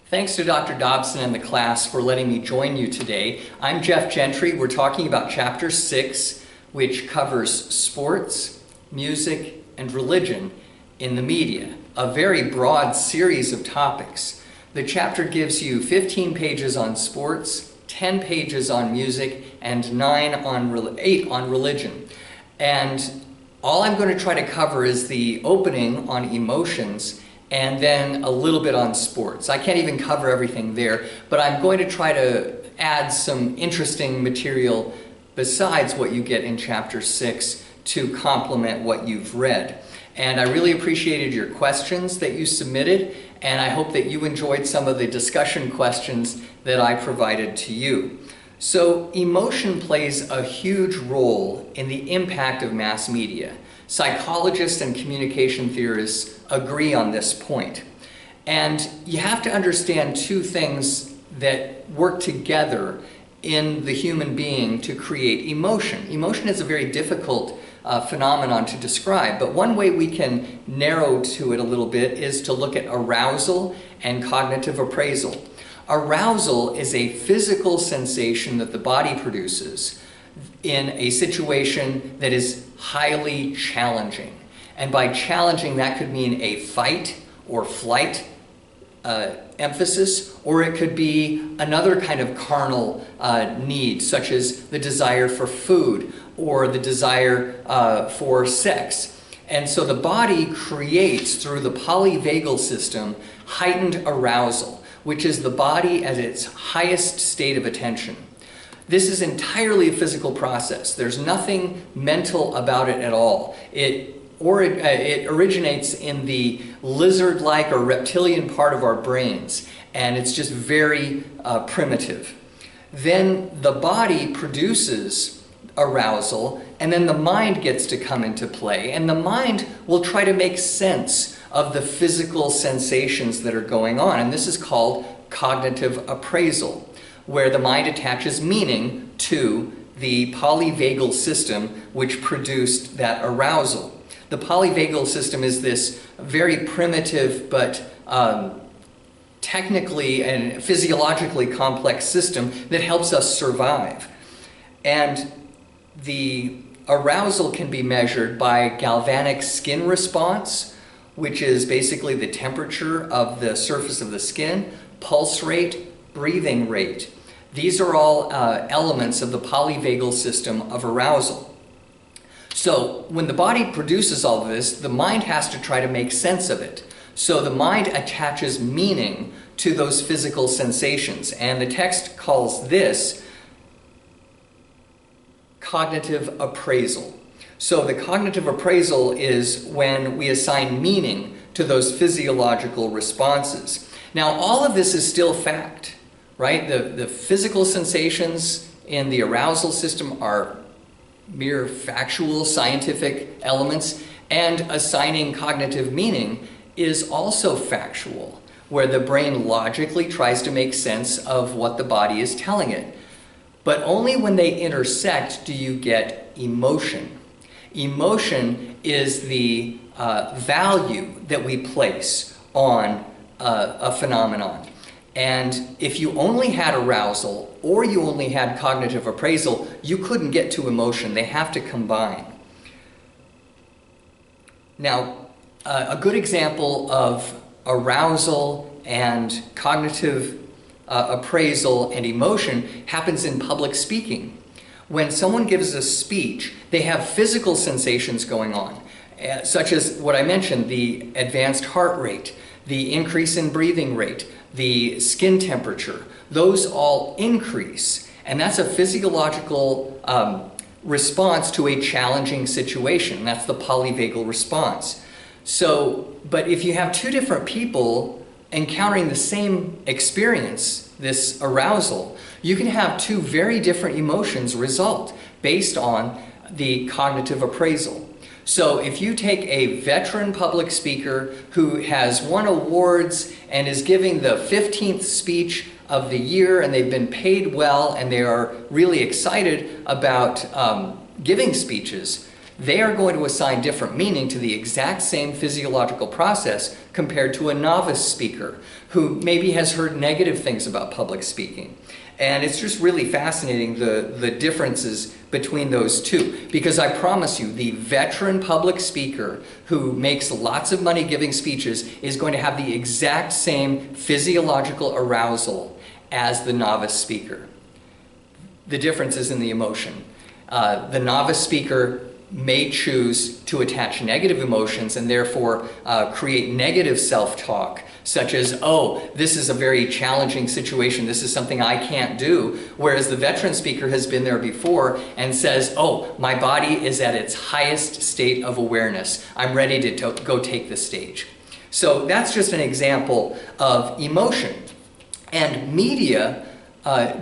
Thanks to Dr. Dobson and the class for letting me join you today. I'm Jeff Gentry. We're talking about Chapter 6, which covers sports, music, and religion in the media, a very broad series of topics. The chapter gives you 15 pages on sports, 10 pages on music, and 8 on religion. And all I'm going to try to cover is the opening on emotions and then a little bit on sports. I can't even cover everything there, but I'm going to try to add some interesting material besides what you get in Chapter 6 to complement what you've read. And I really appreciated your questions that you submitted, and I hope that you enjoyed some of the discussion questions that I provided to you. So, emotion plays a huge role in the impact of mass media. Psychologists and communication theorists agree on this point. And you have to understand two things that work together in the human being to create emotion. Emotion is a very difficult phenomenon to describe, but one way we can narrow to it a little bit is to look at arousal and cognitive appraisal. Arousal is a physical sensation that the body produces in a situation that is highly challenging. And by challenging, that could mean a fight or flight emphasis, or it could be another kind of carnal need, such as the desire for food or the desire for sex. And so the body creates, through the polyvagal system, heightened arousal, which is the body at its highest state of attention. This is entirely a physical process. There's nothing mental about it at all. It originates in the lizard-like or reptilian part of our brains, and it's just very primitive. Then the body produces arousal, and then the mind gets to come into play, and the mind will try to make sense of the physical sensations that are going on, and this is called cognitive appraisal, where the mind attaches meaning to the polyvagal system which produced that arousal. The polyvagal system is this very primitive but technically and physiologically complex system that helps us survive. And the arousal can be measured by galvanic skin response, which is basically the temperature of the surface of the skin, pulse rate, breathing rate. These are all elements of the polyvagal system of arousal. So when the body produces all of this, the mind has to try to make sense of it. So the mind attaches meaning to those physical sensations, and the text calls this cognitive appraisal. So the cognitive appraisal is when we assign meaning to those physiological responses. Now, all of this is still fact, right? The physical sensations in the arousal system are mere factual, scientific elements, and assigning cognitive meaning is also factual, where the brain logically tries to make sense of what the body is telling it. But only when they intersect do you get emotion. Emotion is the value that we place on a phenomenon. And if you only had arousal or you only had cognitive appraisal, you couldn't get to emotion. They have to combine. Now, a good example of arousal and cognitive appraisal and emotion happens in public speaking. When someone gives a speech, they have physical sensations going on, such as what I mentioned, the advanced heart rate, the increase in breathing rate, the skin temperature. Those all increase, and that's a physiological response to a challenging situation. That's the polyvagal response. So, but if you have two different people encountering the same experience, this arousal, you can have two very different emotions result based on the cognitive appraisal. So if you take a veteran public speaker who has won awards and is giving the 15th speech of the year, and they've been paid well and they are really excited about giving speeches, they are going to assign different meaning to the exact same physiological process compared to a novice speaker who maybe has heard negative things about public speaking. And it's just really fascinating the differences between those two, because I promise you, the veteran public speaker who makes lots of money giving speeches is going to have the exact same physiological arousal as the novice speaker. The difference is in the emotion. The novice speaker may choose to attach negative emotions and therefore create negative self-talk, such as, oh, this is a very challenging situation, this is something I can't do, whereas the veteran speaker has been there before and says, oh, my body is at its highest state of awareness, I'm ready to go take the stage. So that's just an example of emotion. And media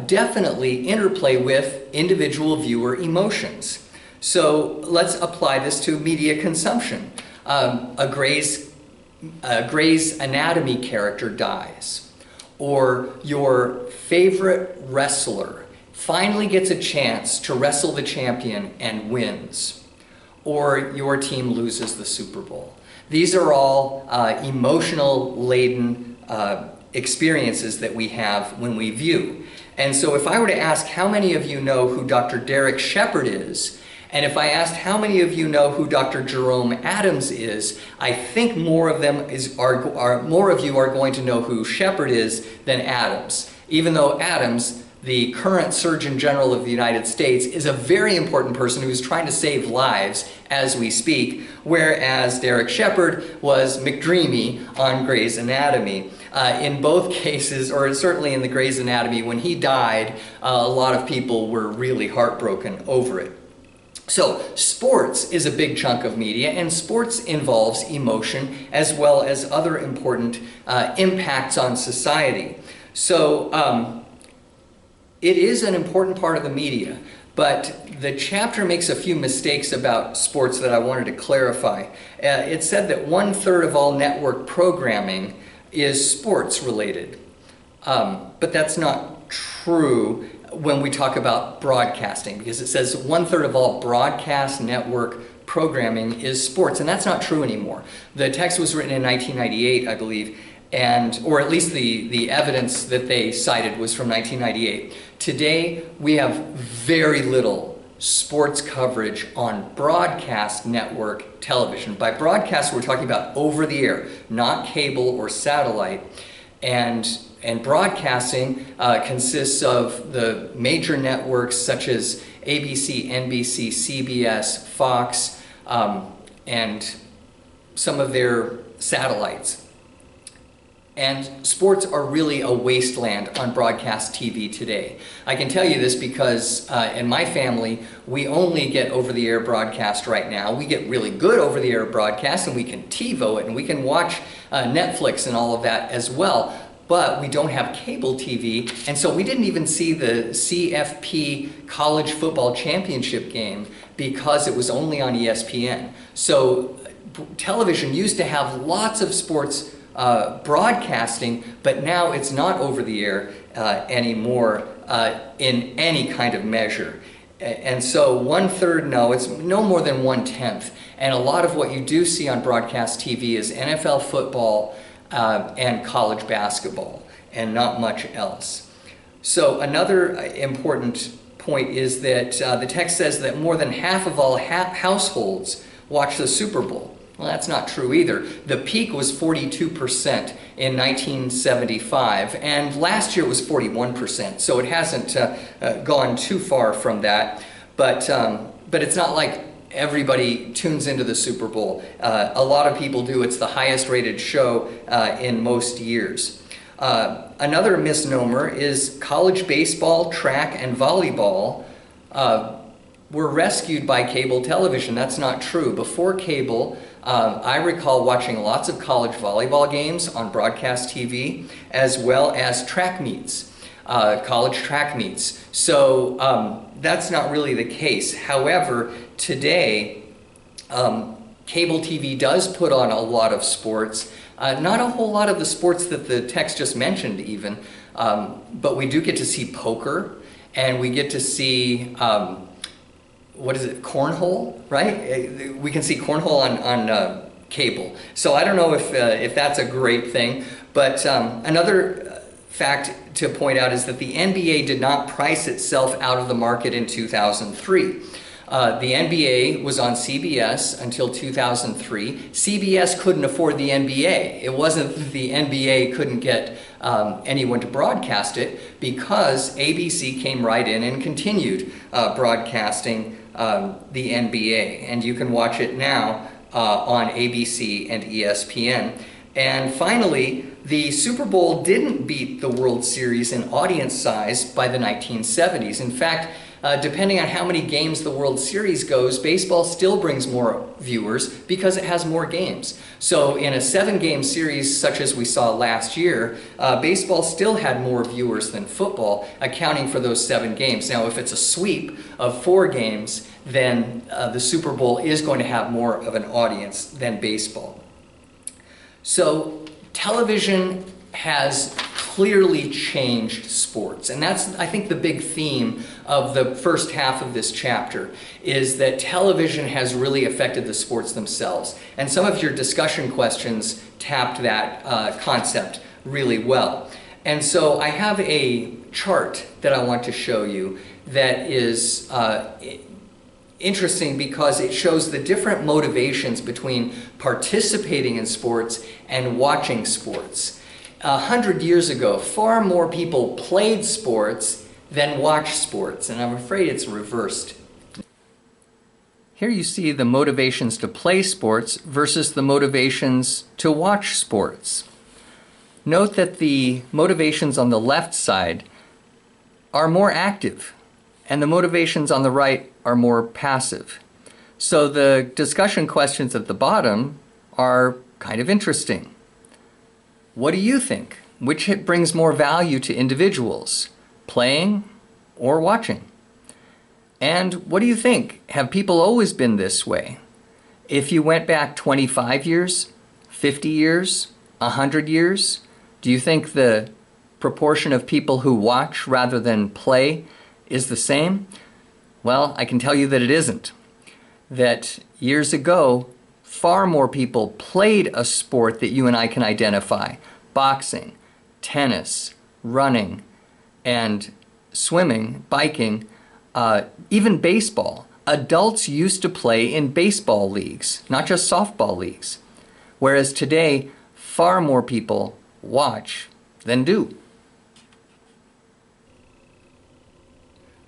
definitely interplay with individual viewer emotions. So let's apply this to media consumption. A Grey's Anatomy character dies, or your favorite wrestler finally gets a chance to wrestle the champion and wins, or your team loses the Super Bowl. These are all emotional-laden experiences that we have when we view. And so if I were to ask how many of you know who Dr. Derek Shepherd is, and if I asked how many of you know who Dr. Jerome Adams is, I think more of you are going to know who Shepherd is than Adams. Even though Adams, the current Surgeon General of the United States, is a very important person who's trying to save lives as we speak, whereas Derek Shepherd was McDreamy on Grey's Anatomy. In both cases, or certainly in the Grey's Anatomy, when he died, a lot of people were really heartbroken over it. So sports is a big chunk of media, and sports involves emotion as well as other important impacts on society. So it is an important part of the media, but the chapter makes a few mistakes about sports that I wanted to clarify. It said that 1/3 of all network programming is sports related, but that's not true when we talk about broadcasting, because it says 1/3 of all broadcast network programming is sports, and that's not true anymore. The text was written in 1998, I believe, or at least the evidence that they cited was from 1998. Today, we have very little sports coverage on broadcast network television. By broadcast, we're talking about over the air, not cable or satellite. And broadcasting consists of the major networks such as ABC, NBC, CBS, Fox, and some of their satellites. And sports are really a wasteland on broadcast TV today. I can tell you this because in my family, we only get over-the-air broadcast right now. We get really good over-the-air broadcast, and we can TiVo it, and we can watch Netflix and all of that as well. But we don't have cable TV, and so we didn't even see the CFP College Football Championship game because it was only on ESPN. So television used to have lots of sports broadcasting, but now it's not over the air anymore in any kind of measure. And so 1/3, no, it's no more than 1/10. And a lot of what you do see on broadcast TV is NFL football and college basketball, and not much else. So another important point is that the text says that more than half of all households watch the Super Bowl. Well, that's not true either. The peak was 42% in 1975, and last year it was 41%, so it hasn't gone too far from that. But it's not like everybody tunes into the Super Bowl. A lot of people do. It's the highest rated show in most years. Another misnomer is college baseball, track, and volleyball were rescued by cable television. That's not true. Before cable, I recall watching lots of college volleyball games on broadcast TV, as well as track meets, college track meets. So that's not really the case. However, today, cable TV does put on a lot of sports. Not a whole lot of the sports that the text just mentioned even, but we do get to see poker, and we get to see what is it, cornhole, right? We can see cornhole on cable. So I don't know if that's a great thing, but another fact to point out is that the NBA did not price itself out of the market in 2003. The NBA was on CBS until 2003. CBS couldn't afford the NBA. It wasn't that the NBA couldn't get anyone to broadcast it, because ABC came right in and continued broadcasting the NBA. And you can watch it now on ABC and ESPN. And finally, the Super Bowl didn't beat the World Series in audience size by the 1970s. In fact, depending on how many games the World Series goes, baseball still brings more viewers because it has more games. So in a 7-game series such as we saw last year, baseball still had more viewers than football, accounting for those 7 games. Now, if it's a sweep of 4 games, then the Super Bowl is going to have more of an audience than baseball. So television has clearly changed sports, and that's, I think, the big theme of the first half of this chapter, is that television has really affected the sports themselves. And some of your discussion questions tapped that concept really well. And so I have a chart that I want to show you that is interesting because it shows the different motivations between participating in sports and watching sports. 100 years ago, far more people played sports than watched sports, and I'm afraid it's reversed. Here you see the motivations to play sports versus the motivations to watch sports. Note that the motivations on the left side are more active, and the motivations on the right are more passive. So the discussion questions at the bottom are kind of interesting. What do you think? Which brings more value to individuals, playing or watching? And what do you think? Have people always been this way? If you went back 25 years, 50 years, 100 years, do you think the proportion of people who watch rather than play is the same? Well, I can tell you that it isn't. That years ago, far more people played a sport that you and I can identify: boxing, tennis, running, and swimming, biking, even baseball. Adults used to play in baseball leagues, not just softball leagues. Whereas today, far more people watch than do.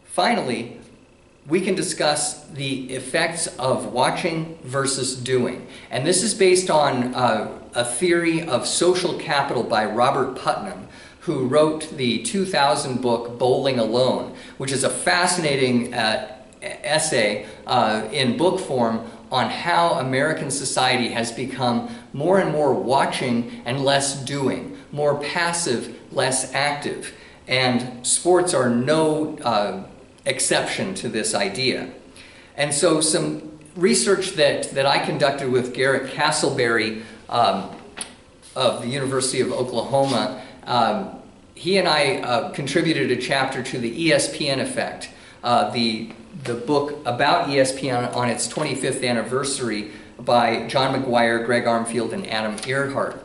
Finally, we can discuss the effects of watching versus doing. And this is based on a theory of social capital by Robert Putnam, who wrote the 2000 book Bowling Alone, which is a fascinating essay in book form on how American society has become more and more watching and less doing, more passive, less active. And sports are no exception to this idea. And so some research that I conducted with Garrett Castleberry of the University of Oklahoma, he and I contributed a chapter to the ESPN Effect, the book about ESPN on its 25th anniversary by John McGuire, Greg Armfield, and Adam Earhart.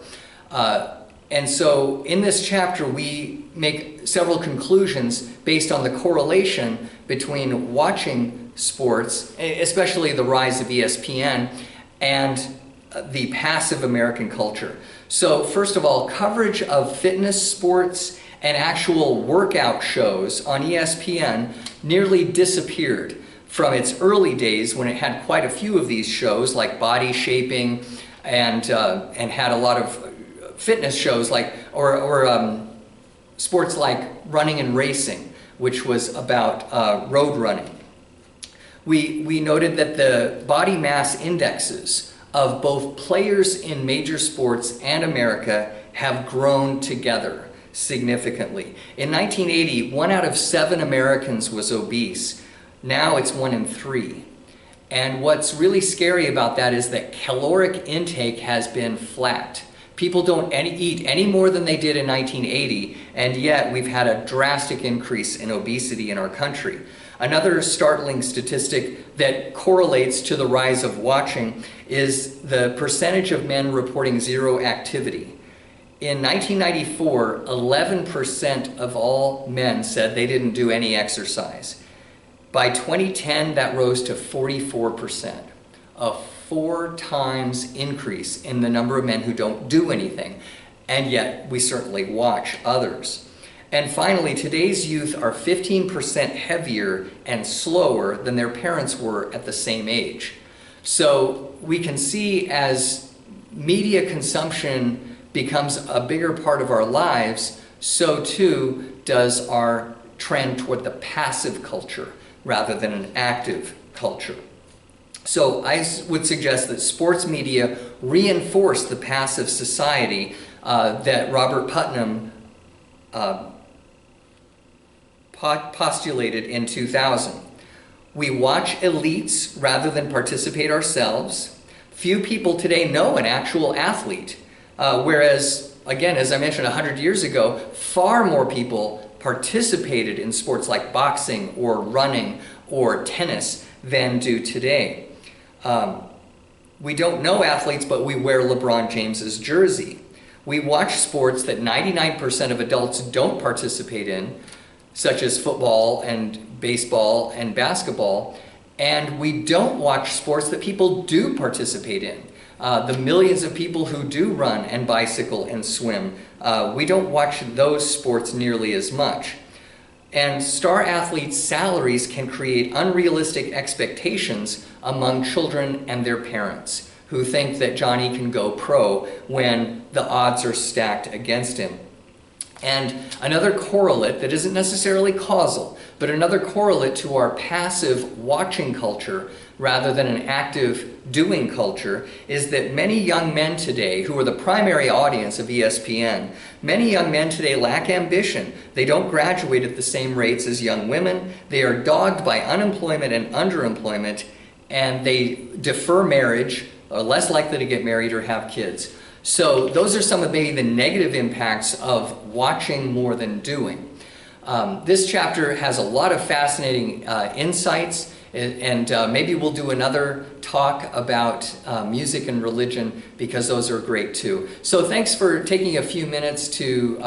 And so in this chapter, we make several conclusions based on the correlation between watching sports, especially the rise of ESPN, and the passive American culture. So first of all, coverage of fitness, sports, and actual workout shows on ESPN nearly disappeared from its early days when it had quite a few of these shows like body shaping and had a lot of fitness shows like or sports like running and racing, which was about road running. We noted that the body mass indexes of both players in major sports and America have grown together significantly. In 1980, 1 out of 7 Americans was obese. Now it's 1 in 3. And what's really scary about that is that caloric intake has been flat. People don't eat any more than they did in 1980, and yet we've had a drastic increase in obesity in our country. Another startling statistic that correlates to the rise of watching is the percentage of men reporting zero activity. In 1994, 11% of all men said they didn't do any exercise. By 2010, that rose to 44%, a 4 times increase in the number of men who don't do anything, and yet we certainly watch others. And finally, today's youth are 15% heavier and slower than their parents were at the same age. So we can see as media consumption becomes a bigger part of our lives, so too does our trend toward the passive culture rather than an active culture. So I would suggest that sports media reinforce the passive society that Robert Putnam postulated in 2000. We watch elites rather than participate ourselves. Few people today know an actual athlete, whereas, again, as I mentioned 100 years ago, far more people participated in sports like boxing or running or tennis than do today. We don't know athletes, but we wear LeBron James's jersey. We watch sports that 99% of adults don't participate in, such as football and baseball and basketball, and we don't watch sports that people do participate in. The millions of people who do run and bicycle and swim, we don't watch those sports nearly as much. And star athletes' salaries can create unrealistic expectations among children and their parents, who think that Johnny can go pro when the odds are stacked against him. And another correlate that isn't necessarily causal, but another correlate to our passive watching culture rather than an active doing culture is that many young men today, who are the primary audience of ESPN, many young men today lack ambition. They don't graduate at the same rates as young women. They are dogged by unemployment and underemployment, and they defer marriage, are less likely to get married or have kids. So those are some of maybe the negative impacts of watching more than doing. This chapter has a lot of fascinating insights, and maybe we'll do another talk about music and religion, because those are great too. So thanks for taking a few minutes to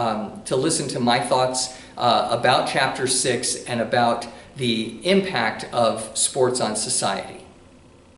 listen to my thoughts about chapter 6 and about the impact of sports on society.